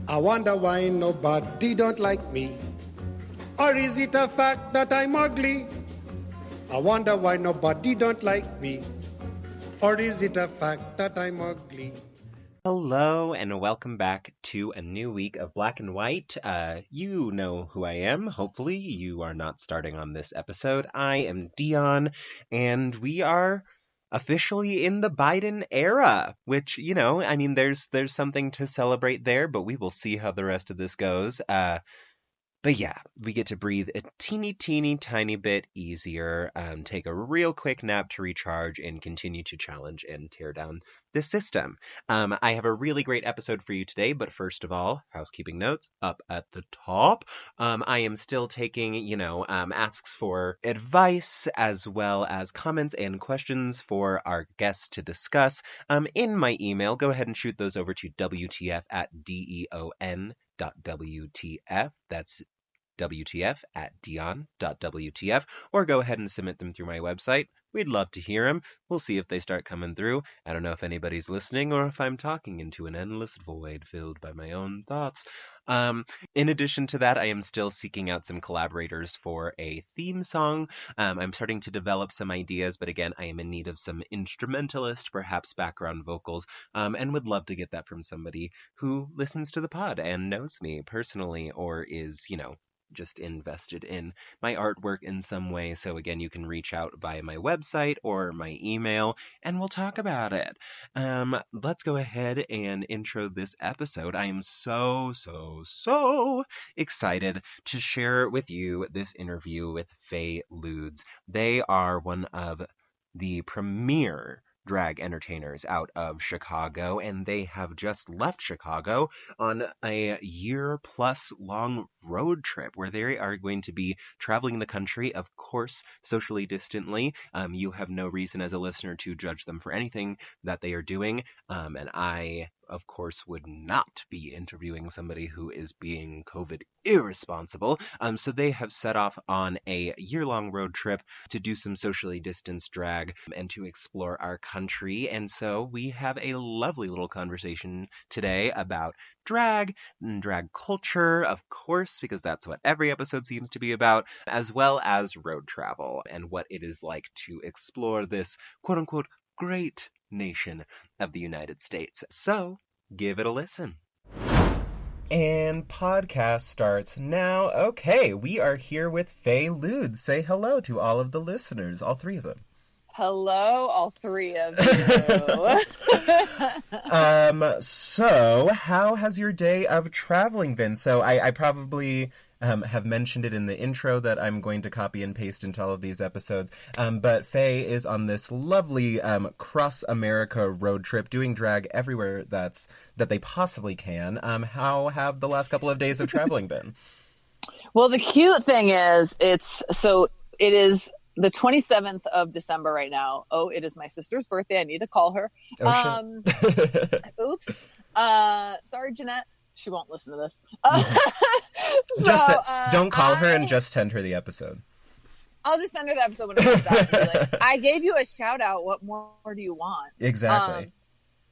I wonder why nobody don't like me. Or is it a fact that I'm ugly? I wonder why nobody don't like me. Or is it a fact that I'm ugly? Hello and welcome back to a new week of Black and White. You know who I am. Hopefully you are not starting on this episode. I am Dion, and we are officially in the Biden era, which, there's something to celebrate there, but we will see how the rest of this goes. But yeah, we get to breathe a teeny tiny bit easier, take a real quick nap to recharge, and continue to challenge and tear down the system. I have a really great episode for you today, but first of all, housekeeping notes up at the top. I am still taking, asks for advice as well as comments and questions for our guests to discuss. In my email, go ahead and shoot those over to WTF@DEON.WTF. That's WTF@Dion.WTF, or go ahead and submit them through my website. We'd love to hear them. We'll see if they start coming through. I don't know if anybody's listening or if I'm talking into an endless void filled by my own thoughts. In addition to that, I am still seeking out some collaborators for a theme song. I'm starting to develop some ideas, but again, I am in need of some instrumentalist, perhaps background vocals, and would love to get that from somebody who listens to the pod and knows me personally or is, just invested in my artwork in some way. So again, you can reach out via my website or my email and we'll talk about it. Let's go ahead and intro this episode. I am so excited to share with you this interview with Fay Ludes. They are one of the premier drag entertainers out of Chicago, and they have just left Chicago on a year-plus long road trip where they are going to be traveling the country, of course, socially distantly. You have no reason as a listener to judge them for anything that they are doing, and I, of course, would not be interviewing somebody who is being COVID irresponsible. So they have set off on a year-long road trip to do some socially distanced drag and to explore our country. And so we have a lovely little conversation today about drag and drag culture, of course, because that's what every episode seems to be about, as well as road travel and what it is like to explore this quote-unquote great nation of the United States. So, give it a listen. And podcast starts now. Okay, we are here with Fay Ludes. Say hello to all of the listeners, all three of them. Hello, all three of you. So how has your day of traveling been? So I probably have mentioned it in the intro that I'm going to copy and paste into all of these episodes. But Faye is on this lovely cross-America road trip doing drag everywhere that they possibly can. How have the last couple of days of traveling been? Well, the cute thing is it is the 27th of December right now. Oh, it is my sister's birthday. I need to call her. Oh, shit. Oops. Sorry, Jeanette. She won't listen to this. Don't call her and just send her the episode. I'll just send her the episode when it comes out. And be like, I gave you a shout out. What more do you want? Exactly.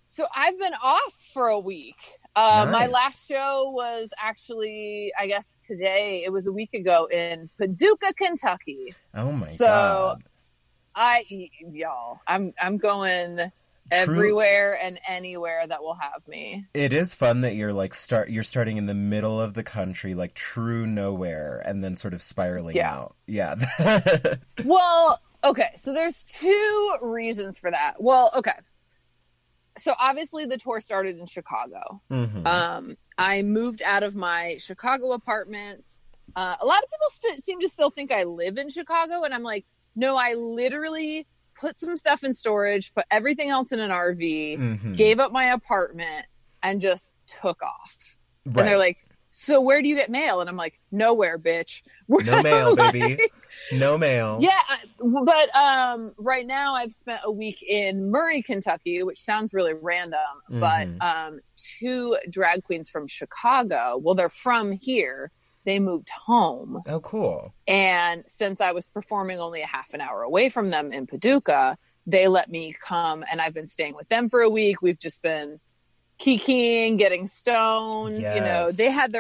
So I've been off for a week. Nice. My last show was actually, I guess today, it was a week ago in Paducah, Kentucky. Oh my God. So I'm going everywhere and anywhere that will have me. It is fun that you're starting in the middle of the country, like true nowhere, and then sort of spiraling out. Yeah. Well, okay. So there's two reasons for that. Well, okay. So obviously the tour started in Chicago. Mm-hmm. I moved out of my Chicago apartment. A lot of people seem to still think I live in Chicago. And I'm like, no, I literally put some stuff in storage, put everything else in an RV, mm-hmm. gave up my apartment, and just took off. Right. And they're like, so where do you get mail? And I'm like, nowhere, bitch. No mail, baby. No mail. Yeah, but right now I've spent a week in Murray, Kentucky, which sounds really random, mm-hmm. but two drag queens from Chicago, well, they're from here. They moved home. Oh, cool. And since I was performing only a half an hour away from them in Paducah, they let me come, and I've been staying with them for a week. We've just been kikiing, getting stoned. Yes. You know, they have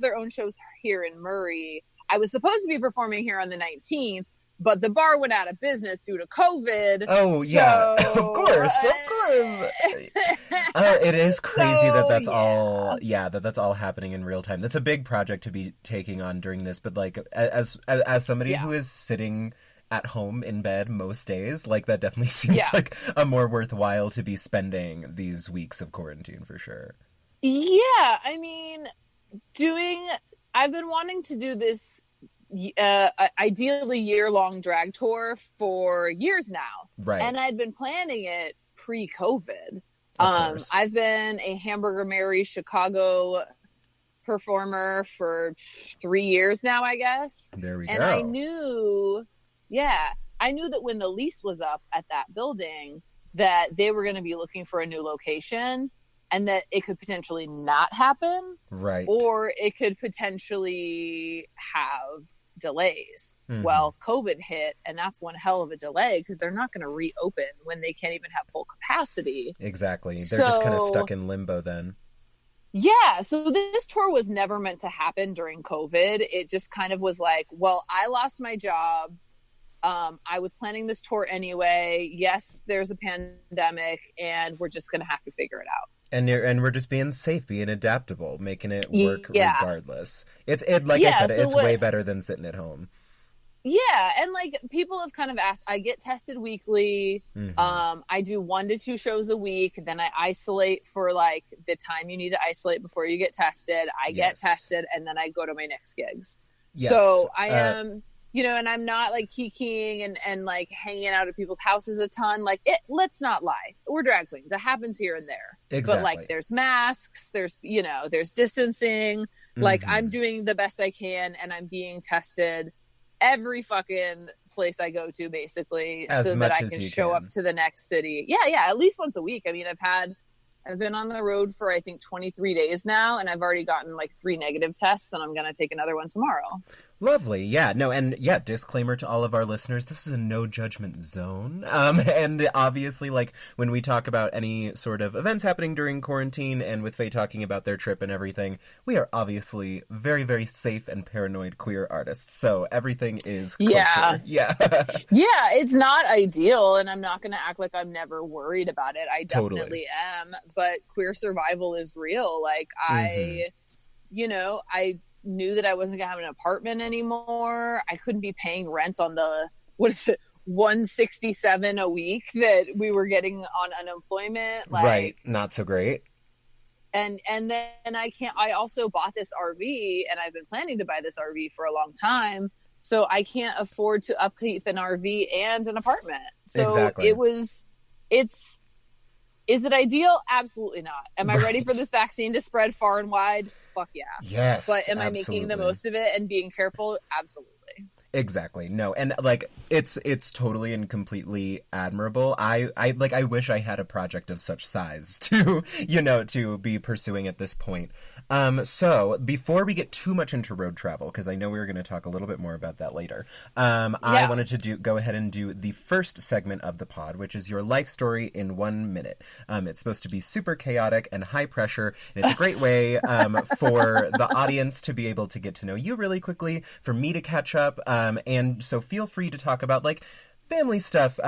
their own shows here in Murray. I was supposed to be performing here on the 19th, but the bar went out of business due to COVID. Oh, yeah. Of course. It is crazy that's all happening in real time. That's a big project to be taking on during this, but like as somebody who is sitting at home in bed most days, like that definitely seems like a more worthwhile to be spending these weeks of quarantine for sure. Yeah, I mean, I've been wanting to do this ideally year-long drag tour for years now. Right. And I'd been planning it pre-COVID. I've been a Hamburger Mary Chicago performer for 3 years now, I guess. There we go. And I knew that when the lease was up at that building, that they were going to be looking for a new location and that it could potentially not happen. Right. Or it could potentially have delays. Mm-hmm. Well, COVID hit, and that's one hell of a delay because they're not going to reopen when they can't even have full capacity. Exactly. They're just kind of stuck in limbo then. Yeah. So this tour was never meant to happen during COVID. It just kind of was like, well, I lost my job. I was planning this tour anyway. Yes, there's a pandemic, and we're just going to have to figure it out. And we're just being safe, being adaptable, making it work regardless. I said, it's way better than sitting at home. Yeah, and like people have kind of asked, I get tested weekly. Mm-hmm. I do 1 to 2 shows a week. Then I isolate for like the time you need to isolate before you get tested. I get tested, and then I go to my next gigs. Yes. So I am... and I'm not like kikiing and like hanging out at people's houses a ton. Like let's not lie. We're drag queens. It happens here and there. Exactly. But like there's masks, there's distancing. Mm-hmm. Like I'm doing the best I can and I'm being tested every fucking place I go to basically so that I can show up to the next city. Yeah. At least once a week. I mean, I've been on the road for, I think, 23 days now, and I've already gotten, like, 3 negative tests, and I'm going to take another one tomorrow. Lovely. Yeah. No, and yeah, disclaimer to all of our listeners, this is a no judgment zone. And obviously, like, when we talk about any sort of events happening during quarantine and with Faye talking about their trip and everything, we are obviously very, very safe and paranoid queer artists. So everything is kosher. Yeah. Yeah, it's not ideal, and I'm not going to act like I'm never worried about it. I definitely am, but queer survival is real. Like, I knew that I wasn't gonna have an apartment anymore. I couldn't be paying rent on the $167 a week that we were getting on unemployment. Like, right, not so great. And then I also bought this RV, and I've been planning to buy this RV for a long time. So I can't afford to upkeep an RV and an apartment. So exactly. Is it ideal? Absolutely not. Am I ready for this vaccine to spread far and wide? Fuck yeah. Yes. But am I making the most of it and being careful? Absolutely. Exactly. No, and like it's totally and completely admirable. I wish I had a project of such size to be pursuing at this point. So before we get too much into road travel, because I know we were going to talk a little bit more about that later, I wanted to go ahead and do the first segment of the pod, which is your life story in 1 minute. It's supposed to be super chaotic and high pressure, and it's a great way for the audience to be able to get to know you really quickly, for me to catch up, and so feel free to talk about like family stuff,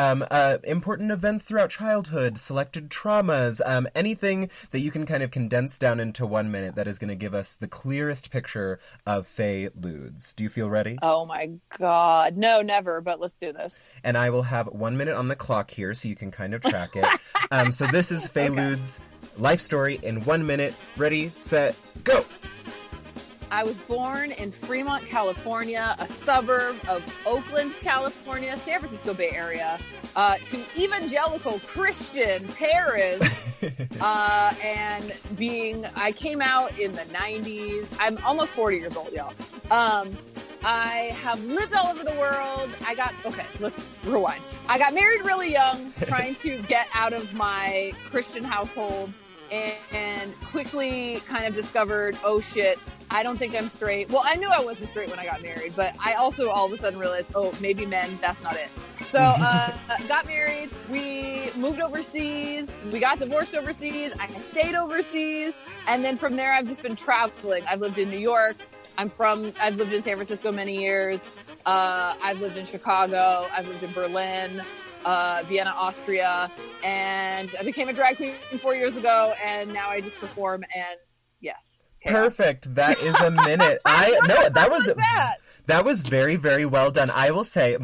important events throughout childhood, selected traumas, anything that you can kind of condense down into 1 minute that is going to give us the clearest picture of Fay Ludes. Do you feel ready? Oh my God. No, never, but let's do this. And I will have 1 minute on the clock here so you can kind of track it. So this is Fay Ludes' life story in 1 minute. Ready, set, go! I was born in Fremont, California, a suburb of Oakland, California, San Francisco Bay Area, to evangelical Christian parents. I came out in the 90s. I'm almost 40 years old, y'all. I have lived all over the world. Let's rewind. I got married really young, trying to get out of my Christian household, and quickly kind of discovered, oh shit, I don't think I'm straight. Well, I knew I wasn't straight when I got married, but I also all of a sudden realized, oh, maybe men, that's not it. So, got married. We moved overseas. We got divorced overseas. I stayed overseas. And then from there, I've just been traveling. I've lived in New York. I've lived in San Francisco many years. I've lived in Chicago. I've lived in Berlin, Vienna, Austria. And I became a drag queen 4 years ago. And now I just perform. And yes. Chaos. Perfect. That is a minute. That was very, very well done. I will say,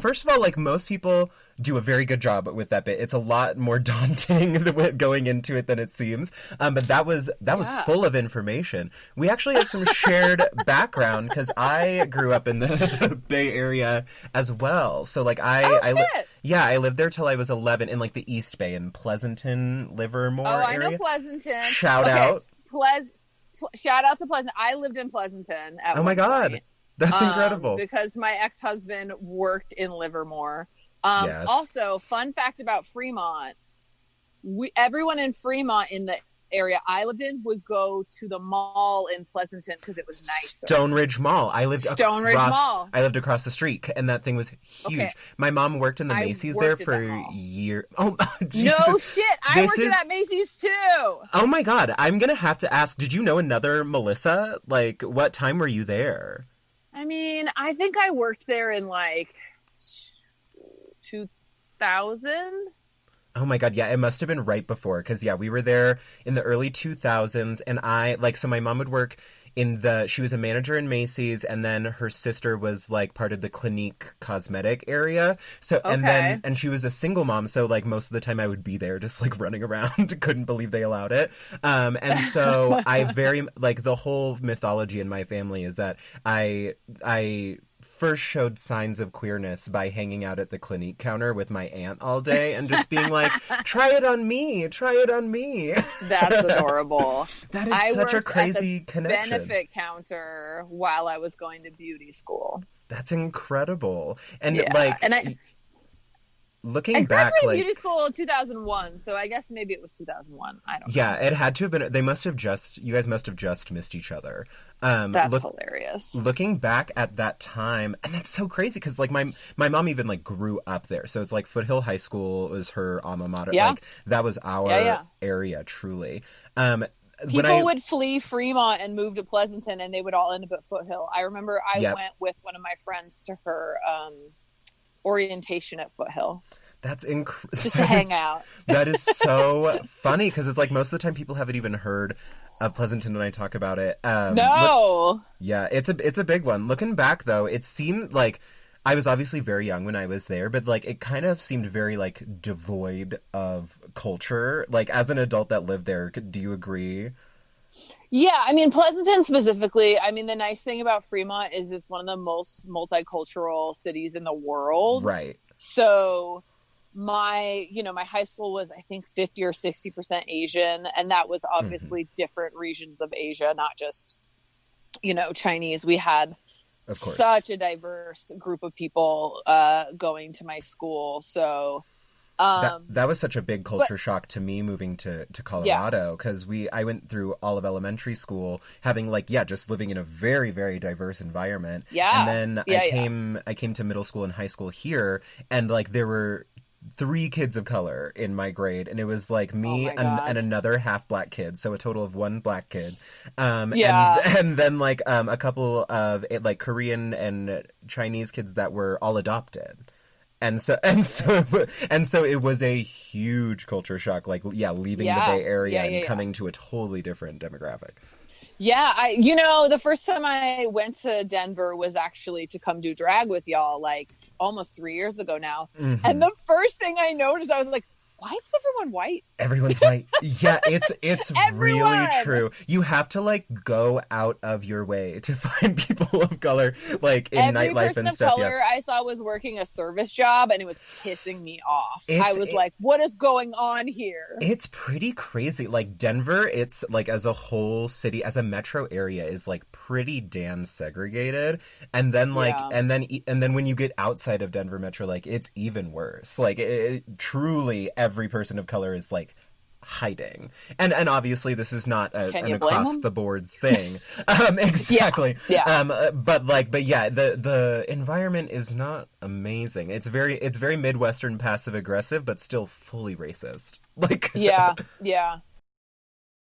first of all, like, most people do a very good job with that bit. It's a lot more daunting going into it than it seems. But that was full of information. We actually have some shared background because I grew up in the Bay Area as well. So like I lived there till I was 11 in like the East Bay in Pleasanton, Livermore area. I know Pleasanton. Shout out. Shout out to Pleasanton. I lived in Pleasanton at Oh my God. Point. That's incredible. Because my ex-husband worked in Livermore. Yes. Also, fun fact about Fremont. Everyone in Fremont in the area I lived in would go to the mall in Pleasanton because it was nicer. Stone Ridge Mall. I lived across the street, and that thing was huge. Okay. My mom worked in the Macy's there for years. Oh, Jesus. No shit. I worked at that Macy's too. Oh my God. I'm going to have to ask, did you know another Melissa? Like, what time were you there? I mean, I think I worked there in like 2000. Oh my God, yeah, it must have been right before, because yeah, we were there in the early 2000s, and so my mom would work she was a manager in Macy's, and then her sister was like part of the Clinique cosmetic area. So, okay. and she was a single mom. So like most of the time I would be there just like running around. Couldn't believe they allowed it. And so the whole mythology in my family is that I first showed signs of queerness by hanging out at the Clinique counter with my aunt all day and just being like, try it on me. That's adorable. That is such a crazy connection. Benefit counter while I was going to beauty school. That's incredible. And looking back, I graduated beauty school in 2001, so I guess maybe it was 2001. I don't know. Yeah, it had to have been. You guys must have just missed each other. That's hilarious. Looking back at that time, and that's so crazy because like my mom even like grew up there, so it's like Foothill High School was her alma mater. Yeah. Like that was our area, truly. People would flee Fremont and move to Pleasanton, and they would all end up at Foothill. I remember I went with one of my friends to her orientation at Foothill. That's incredible. Just to hang out. That is so funny because it's like most of the time people haven't even heard of Pleasanton when I talk about it. No. It's a big one. Looking back though, it seemed like I was obviously very young when I was there, but like it kind of seemed very like devoid of culture. Like as an adult that lived there, do you agree? Yeah, I mean, Pleasanton specifically, I mean, the nice thing about Fremont is it's one of the most multicultural cities in the world. Right. So my high school was, I think, 50 or 60% Asian. And that was obviously different regions of Asia, not just, Chinese. We had such a diverse group of people going to my school. So... that was such a big culture shock to me moving to Colorado because I went through all of elementary school having just living in a very, very diverse environment. Yeah. And then I came to middle school and high school here, and like there were 3 kids of color in my grade, and it was like me and another half black kid, so a total of 1 black kid. And then like a couple of Korean and Chinese kids that were all adopted. And so it was a huge culture shock, leaving the Bay Area and coming to a totally different demographic. Yeah, the first time I went to Denver was actually to come do drag with y'all, like almost 3 years ago now. Mm-hmm. And the first thing I noticed, I was like, why is everyone white? Everyone's white. Yeah, it's really true. You have to go out of your way to find people of color, in nightlife and stuff. Every person of color I saw was working a service job, and it was pissing me off. I was like, what is going on here? It's pretty crazy. Denver, it's as a whole city, as a metro area, is pretty damn segregated. And then and then when you get outside of Denver metro, it's even worse. Truly every person of color is hiding. And obviously this is not an across-the-board thing. Exactly. Yeah. But yeah, the environment is not amazing. It's very Midwestern passive-aggressive, but still fully racist. Like... Yeah.